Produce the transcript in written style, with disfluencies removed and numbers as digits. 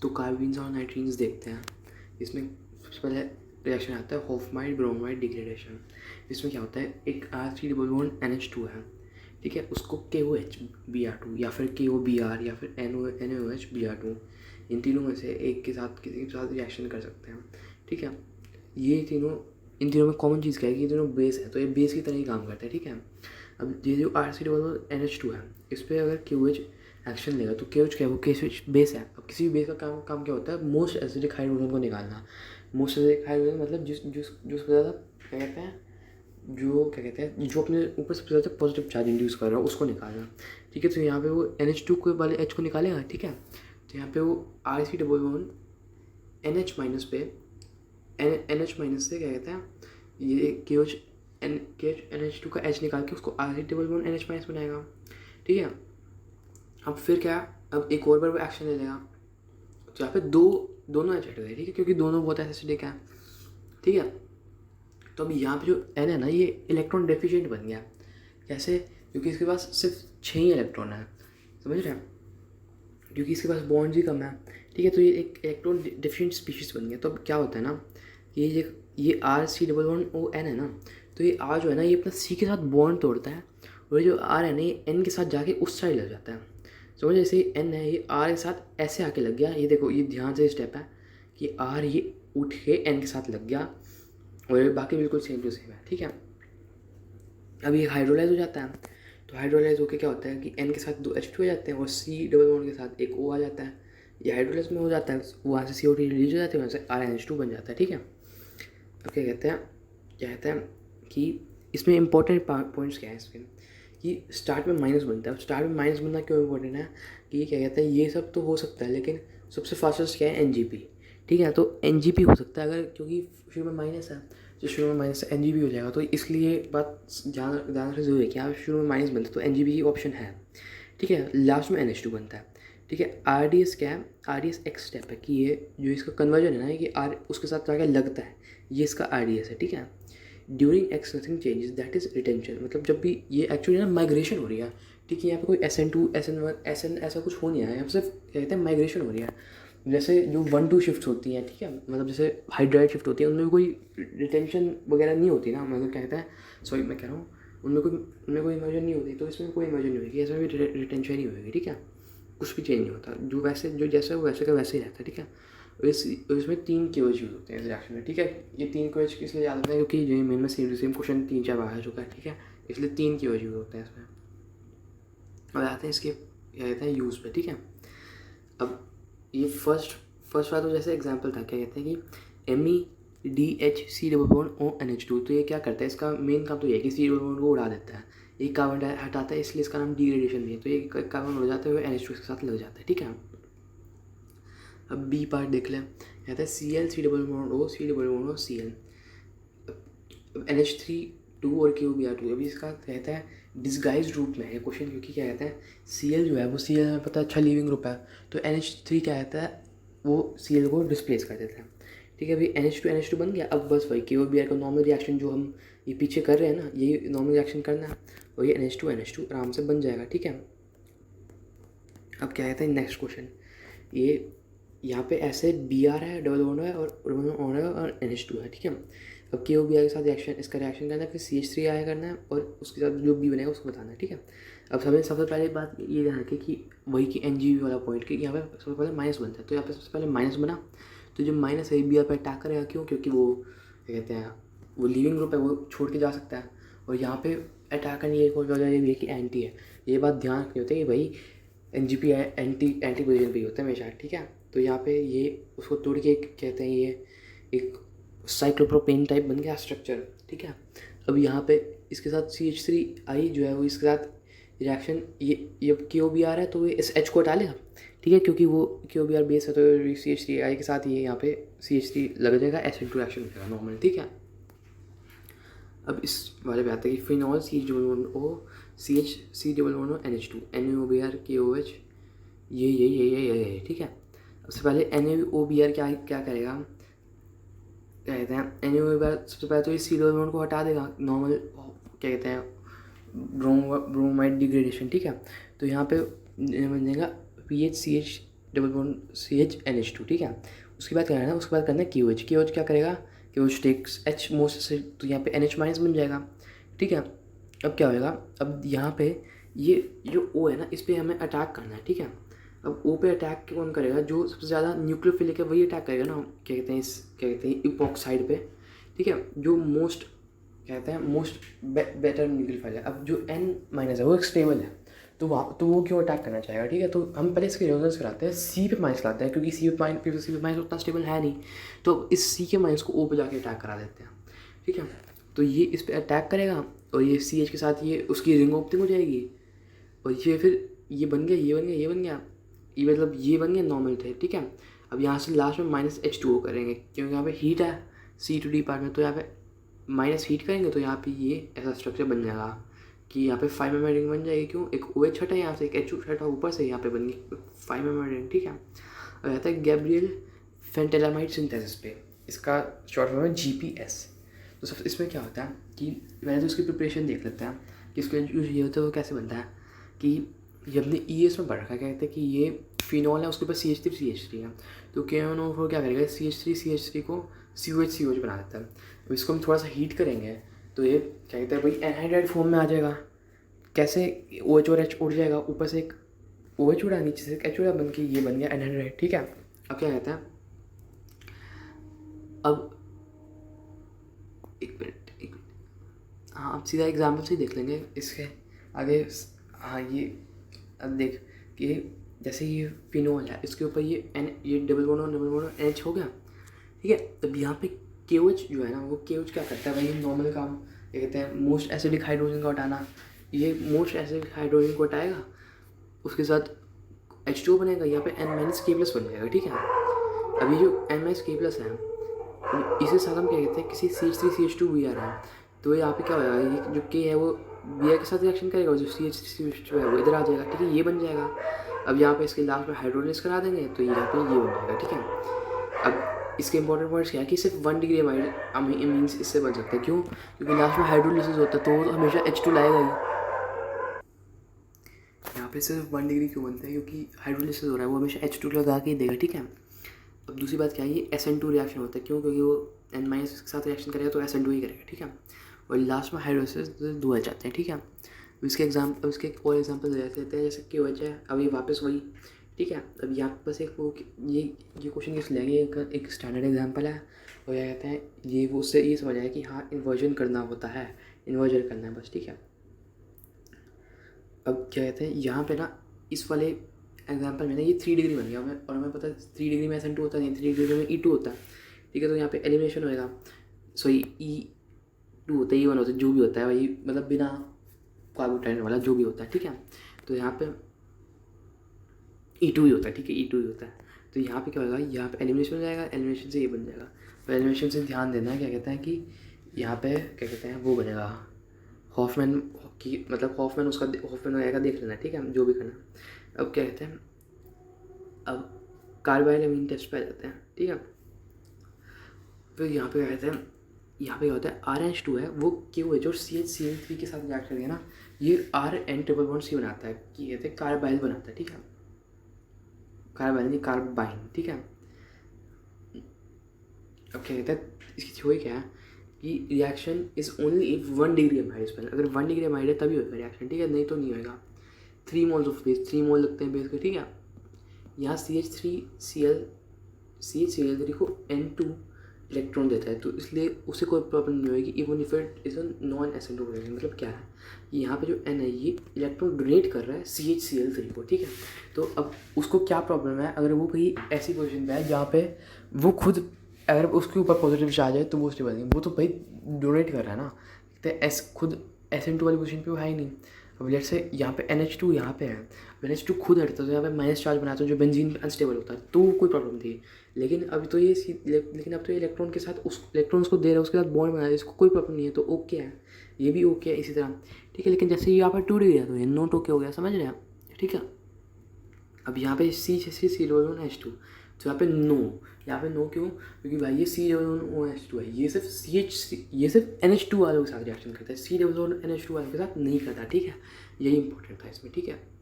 तो कार्बीन्स और नाइट्रीन्स देखते हैं। इसमें सबसे पहले रिएक्शन आता है हॉफमाइड ब्रोमाइड डिग्रेडेशन। इसमें क्या होता है, एक R3 NH2 है, ठीक है, उसको KOH Br2 या फिर KOBr या फिर NaOH Br2, इन तीनों में से एक के साथ किसी के साथ रिएक्शन कर सकते हैं, ठीक है। ये तीनों, इन तीनों में कॉमन चीज़ क्या है कि ये तीनों बेस है, तो ये बेस की तरह ही काम करते हैं, ठीक है। अब ये जो R3 NH2 है, इस पर अगर KOH एक्शन लेगा तो KOH क्या है, वो KOH बेस है। अब किसी भी बेस का काम क्या होता है, मोस्ट एसिडिक हाइड्रोजन को निकालना। मोस्ट एसिडिक हाइड्रोजन मतलब जो सबसे ज़्यादा क्या कहते हैं, जो अपने ऊपर सबसे ज़्यादा पॉजिटिव चार्ज इंड्यूस कर रहा है उसको निकालना, ठीक है। तो यहाँ पे वो NH2 को वाले H को निकालेगा, ठीक है। तो यहाँ पे वो R3 NH माइनस पे NH माइनस से क्या कहते हैं, ये KOH NH2 का H निकाल के उसको R3 NH माइनस बनाएगा, ठीक है। अब फिर क्या, अब एक और बार वो एक्शन ले लेगा, तो यहाँ पे दोनों H हट गए, ठीक है, क्योंकि दोनों बहुत एसिडिक है, ठीक है। तो अब यहाँ पे जो N है ना, ये इलेक्ट्रॉन डेफिशिएंट बन गया। कैसे, क्योंकि इसके पास सिर्फ 6 ही इलेक्ट्रॉन है, समझ रहे हैं, क्योंकि इसके पास बॉन्ड ही कम है, ठीक है। तो ये एक इलेक्ट्रॉन डेफिशिएंट स्पीशीज़ बन गया। तो अब क्या होता है ना कि ये R3 है ना, तो ये R जो है ना, ये अपना C के साथ बॉन्ड तोड़ता है, और जो R है ना, ये N के साथ जाके उस साइड लग जाता है। समझ, जैसे N है, ये R के साथ ऐसे आके लग गया, ये देखो, ये ध्यान से स्टेप है कि R ये उठ के N के साथ लग गया, और बाकी बिल्कुल सेम टू सेम है, ठीक है। अब ये हाइड्रोलाइज हो जाता है, तो हाइड्रोलाइज होकर क्या होता है कि N के साथ 2 H2 हो जाते हैं, और C के साथ एक O आ जाता है। ये हाइड्रोलाइज में हो जाता है, वहाँ से CO2 रिलीज हो जाते हैं, वहाँ से RNH2 बन जाता है, ठीक है। अब क्या कहते हैं कि इसमें इंपॉर्टेंट पॉइंट्स क्या है इसमें, कि स्टार्ट में माइनस बनता है। स्टार्ट में माइनस बनना क्यों इंपॉर्टेंट है, कि क्या कहते हैं, ये सब तो हो सकता है, लेकिन सबसे फास्टेस्ट क्या है, NGP, ठीक है। तो NGP हो सकता है अगर, क्योंकि शुरू में माइनस है, जो शुरू में माइनस से NGP हो जाएगा। तो इसलिए बात ध्यान से जरूरी है कि यहाँ शुरू में माइनस बनता है तो NGP की ऑप्शन है, ठीक है। लास्ट में NH2 बनता है, ठीक है। RDS क्या है, RDS एक स्टेप है कि ये जो इसका कन्वर्जन है ना, कि R उसके साथ जाके लगता है, ये इसका RDS है, ठीक है। During x nothing changes, that is retention, मतलब जब भी ये एक्चुअली ना माइग्रेशन हो रही है, ठीक है। यहाँ पे कोई SN2 SN1 SN ऐसा कुछ हो नहीं है, यहाँ पे सिर्फ क्या कहते हैं माइग्रेशन हो रही है। जैसे जो 1-2 शिफ्ट होती हैं, ठीक है, मतलब जैसे हाइड्राइड शिफ्ट होती है, उनमें कोई रिटेंशन वगैरह नहीं होती ना, मतलब क्या कहते हैं, सॉरी मैं कह रहा हूँ, उनमें कोई इमर्जन नहीं होती, तो इसमें कोई इमर्जन नहीं होगी, इसमें भी रिटेंशन ही होगी, ठीक है। कुछ भी चेंज नहीं होता, जो जैसा है वो वैसे का वैसे ही रहता है, ठीक है। और इसमें 3 KOH यूज़ होते हैं इस रिएक्शन में, ठीक है। ये 3 KOH किस लिए याद रखना है, क्योंकि जो मेन में सेम क्वेश्चन 3-4 बार आ चुका है, ठीक है, इसलिए 3 KOH यूज़ होते हैं इसमें। अब आते हैं इसके क्या कहते हैं यूज़ पे, ठीक है। अब ये फर्स्ट वाला तो जैसे एग्जांपल था, क्या कहते हैं कि MEDHC ONH2, तो ये क्या करता है, इसका मेन काम तो ये है कि C को उड़ा देता है, एक कार्बन हटाता है, इसलिए इसका नाम डिग्रेडेशन भी है। तो ये कार्बन उड़ जाते हुए NH2 के साथ लग जाता है, ठीक है। अब बी पार्ट देख लें, कहता है Cl C Cl, NH3 और KOBr2। अभी इसका कहता है डिस्गाइज रूप में है क्वेश्चन, क्योंकि क्या कहता है Cl जो है वो Cl में पता है अच्छा लीविंग ग्रुप है, तो NH3 क्या कहता है वो Cl को डिस्प्लेस कर देता है, ठीक है। अभी NH2 बन गया। अब बस वही KOBr का नॉर्मल रिएक्शन जो हम ये पीछे कर रहे हैं ना, ये नॉर्मल रिएक्शन करना है, और ये NH2 आराम से बन जाएगा, ठीक है। अब क्या कहता है नेक्स्ट क्वेश्चन, ये यहाँ पे ऐसे Br है, डबल बॉन्ड है, और NH2 है, ठीक है। अब KOBr के साथ रिएक्शन, इसका रिएक्शन करना है, फिर CH3 आया करना है, और उसके साथ जो B बनेगा उसको बताना है, ठीक है। अब सबसे पहले बात ये ध्यान रखें कि वही कि NGP वाला पॉइंट, कि यहाँ पे सबसे पहले माइनस बनता है, तो यहाँ पे सबसे पहले माइनस बना, तो जो माइनस है Br पर अटैक करेगा, क्यों, क्योंकि वो क्या कहते हैं वो लीविंग ग्रुप है, वो छोड़ के जा सकता है, और यहाँ पे अटैक करने की एक और वजह ये भी है कि एंटी है। ये बात ध्यान रखनी होती है कि भाई NGP एंटी पोजिशन पे ही होता है हमेशा, ठीक है। तो यहाँ पे ये उसको तोड़ के कहते हैं ये एक साइक्लोप्रोपेन टाइप बन गया स्ट्रक्चर, ठीक है। अब यहाँ पे इसके साथ CH3 आई जो है वो इसके साथ रिएक्शन, ये KOBr है तो ये इस H को हटा लेगा, ठीक है, क्योंकि वो KOBr बेस है, तो CH3 आई के साथ ये यहाँ पे CH3 लग जाएगा, SN2 रिएक्शन हो जाएगा नॉर्मल, ठीक है। अब इस वाले पे आता है कि phenol CH2 CH NH2 NaOBr KOH, ये, ठीक है। सबसे पहले NaOBr क्या करेगा, क्या कहते हैं NaOBr सबसे पहले तो इस C को हटा देगा, नॉर्मल क्या कहते हैं ब्रोमाइड डिग्रेडेशन, ठीक है। तो यहाँ पे बन जाएगा PHCH double bond CH NH2, ठीक है। उसके बाद क्या है ना, उसके बाद करना है KOH। KOH क्या करेगा, KOH टेक्स H मोस्ट से, तो यहाँ पे NH माइनस बन जाएगा, ठीक है। अब क्या होएगा, अब यहाँ पे ये जो O है ना, इस पर हमें अटैक करना है, ठीक है। अब O पे अटैक कौन करेगा, जो सबसे ज़्यादा न्यूक्लियोफिलिक है वही अटैक करेगा ना, क्या कहते हैं क्या कहते हैं इपॉक्साइड पे, ठीक है। जो मोस्ट कहते हैं मोस्ट बेटर न्यूक्लियोफाइल है। अब जो N माइनस है वो एक स्टेबल है, तो वो क्यों अटैक करना चाहेगा, ठीक है। तो हम पहले इसके रेजोनेंस कराते हैं, C पे माइनस लाते हैं, क्योंकि C पे माइनस उतना स्टेबल है नहीं, तो इस C के माइनस को O पे जाके अटैक करा देते हैं, ठीक है। तो ये इस पर अटैक करेगा और ये CH के साथ ये उसकी रिंग ओपनिंग हो जाएगी, और ये फिर ये बन गया, ये बन गया, ये बन गया, ये मतलब ये बन गया नॉर्मल थे, ठीक है। अब यहाँ से लास्ट में -H2O करेंगे, क्योंकि यहाँ पे हीट है C2D पार्ट में, तो यहाँ पे माइनस हीट करेंगे तो यहाँ पे ये ऐसा स्ट्रक्चर बन जाएगा कि यहाँ पे 5 mm रिंग बन जाएगी। क्यों, एक OH हटा यहाँ से, एक H2 हटा ऊपर से, यहाँ पे बन गई 5 mm रिंग, ठीक है। अब आता है गैब्रियल फेंटेलामाइड सिंथेसिस पे, इसका शॉर्ट फॉर्म है GPS। तो सब इसमें क्या होता है कि मैंने तो इसकी प्रिपरेशन देख लेते हैं कि इसका जो ये होता है वो कैसे बनता है, कि ये अपने ES में पढ़ रखा है, कहते हैं कि ये फिनॉल है, उसके ऊपर CH3 है, तो KNO4 क्या करेगा, CH3 को COH बना देता है। अब इसको हम थोड़ा सा हीट करेंगे तो ये क्या कहते हैं भाई एनहाइड्राइड फॉर्म में आ जाएगा। कैसे, OH और H उड़ जाएगा, ऊपर से एक OH उड़ा, नीचे से एक H उड़ा, बन के ये बन गया एनहाइड्राइड, ठीक है। अब क्या कहते हैं, अब एक मिनट, हाँ अब सीधा एग्जाम्पल से ही देख लेंगे इसके आगे। हाँ ये अब देख कि जैसे ये फिनोल है, इसके ऊपर ये डबल बॉन्ड NH हो गया, ठीक है। तब यहाँ पे KOH जो है ना, वो KOH क्या करता है भाई, नॉर्मल काम, ये कहते हैं मोस्ट एसिडिक हाइड्रोजन को हटाना। ये मोस्ट एसिडिक हाइड्रोजन को हटाएगा, उसके साथ H2O बनेगा, यहाँ पे N-K+ बन जाएगा, ठीक है। अभी जो N-K+ है, इसे साथ हम क्या कहते हैं, किसी CH3CH2 Br है, तो यहाँ पे क्या होगा, ये जो K है वो Br के साथ रिएक्शन करेगा, जो CH3CH2 है वो इधर आ जाएगा, ठीक है, ये बन जाएगा। अब यहाँ पे इसके लास्ट में हाइड्रोलिसिस करा देंगे, तो यहाँ पे ये बन जाएगा, ठीक है। अब इसके इंपॉर्टेंट पॉइंट्स क्या है कि सिर्फ 1 डिग्री अमीन्स इससे बन सकते हैं। क्यों, क्योंकि लास्ट में हाइड्रोलिसिस होता है, तो वो तो हमेशा H2 लाएगा ही। यहाँ पे सिर्फ 1 डिग्री क्यों बनता है, क्योंकि हाइड्रोलिसिस हो रहा है, वो हमेशा H2 लगा के ही देगा, ठीक है। अब दूसरी बात क्या है, ये SN2 रिएक्शन होता है, क्यों, क्योंकि वो N- के साथ रिएक्शन करेगा तो SN2 ही करेगा, ठीक है। और लास्ट में हाइड्रोलिसिस 2 आ जाते हैं, ठीक है। इसके एक और एग्जाम्पल दे देते हैं, जैसे कि वजह है अभी वापस वही, ठीक है। अब यहाँ पर बस एक वो ये क्वेश्चन किस लेंगे, एक स्टैंडर्ड एग्जाम्पल है, और क्या कहते हैं, ये वो उससे ये समझ आया कि हाँ इन्वर्जन करना होता है, इन्वर्जन करना है बस, ठीक है। अब क्या कहते हैं, यहाँ पे ना इस वाले एग्जाम्पल में ना ये 3 डिग्री बन गया, और हमें पता है 3 डिग्री में SN2 होता नहीं, 3 डिग्री में E2 होता है, ठीक है। तो यहाँ पे एलिमिनेशन होएगा, सॉरी E2 होता है, E1 होता है, जो भी होता है भाई, मतलब बिना कार्बोटाइन वाला जो भी होता है, ठीक है। तो यहाँ पे E2 ही होता है, ठीक है, E2 ही होता है। तो यहाँ पे क्या होगा, यहाँ पे एलिमिनेशन हो जाएगा, एलिमिनेशन से ये बन जाएगा। तो एलिमिनेशन से ध्यान देना है, क्या कहते हैं कि यहाँ पे क्या कहते हैं वो बनेगा हॉफमैन की, मतलब हॉफमैन वगैरह देख लेना, ठीक है, जो भी करना। अब क्या कहते हैं, अब कार्बाइल अमीन टेस्ट पे आ जाते हैं, ठीक है। फिर यहाँ पे क्या कहते हैं, यहाँ पे क्या होता है RH2 है, वो KOH और CH3 के साथ रिएक्ट करेंगे ना, ये RN⋅C बनाता है, कि कहते हैं कार्बाइल बनाता है, ठीक है, कार्बाइल नहीं कार्बाइन, ठीक है। अब क्या कहते हैं, इसकी थ्योरी क्या है कि reaction is only if 1 degree amide है, अगर 1 डिग्री अमाइड है तभी होगा रिएक्शन, ठीक है, नहीं तो नहीं होगा। 3 मोल्स ऑफ बेस, 3 मोल लगते हैं बेस के, ठीक है। यहाँ CH3 को N2 इलेक्ट्रॉन देता है, तो इसलिए उसे कोई प्रॉब्लम नहीं होगी, even if it is non SN2 reaction. मतलब क्या है कि यहाँ पे जो N है ये इलेक्ट्रॉन डोनेट कर रहा है CH3 को, ठीक है। तो अब उसको क्या प्रॉब्लम है, अगर वो कहीं ऐसी पोजीशन पे है जहाँ पे वो खुद अगर उसके ऊपर पॉजिटिव चार्ज है तो वो स्टेबल नहीं, वो तो भाई डोनेट कर रहा है ना, तो खुद SN2 वाली पोजीशन पे वो है ही नहीं। अब लेट्स से यहाँ पे NH2 यहाँ पे है, NH2 खुद हटता है तो यहाँ पे माइनस चार्ज बनाता है जो बेंजीन पे अनस्टेबल होता है, तो कोई प्रॉब्लम थी। लेकिन अब तो ये इलेक्ट्रॉन के साथ उस इलेक्ट्रॉन्स को दे रहा है, उसके साथ बॉन्ड बना रहा है, इसको कोई प्रॉब्लम नहीं है, तो ओके है, ये भी ओके है इसी तरह, ठीक है। लेकिन जैसे यहाँ पर टूट गया तो ये नॉट ओके हो गया, समझ रहे हैं, ठीक है। अब यहाँ पे CH3CH2, तो यहाँ पे नो क्यों, क्योंकि भाई ये CH2 है, ये सिर्फ NH2 वालों के साथ रिएक्शन करता है, CH2 वालों के साथ नहीं करता, ठीक है। यही इंपॉर्टेंट था इसमें, ठीक है।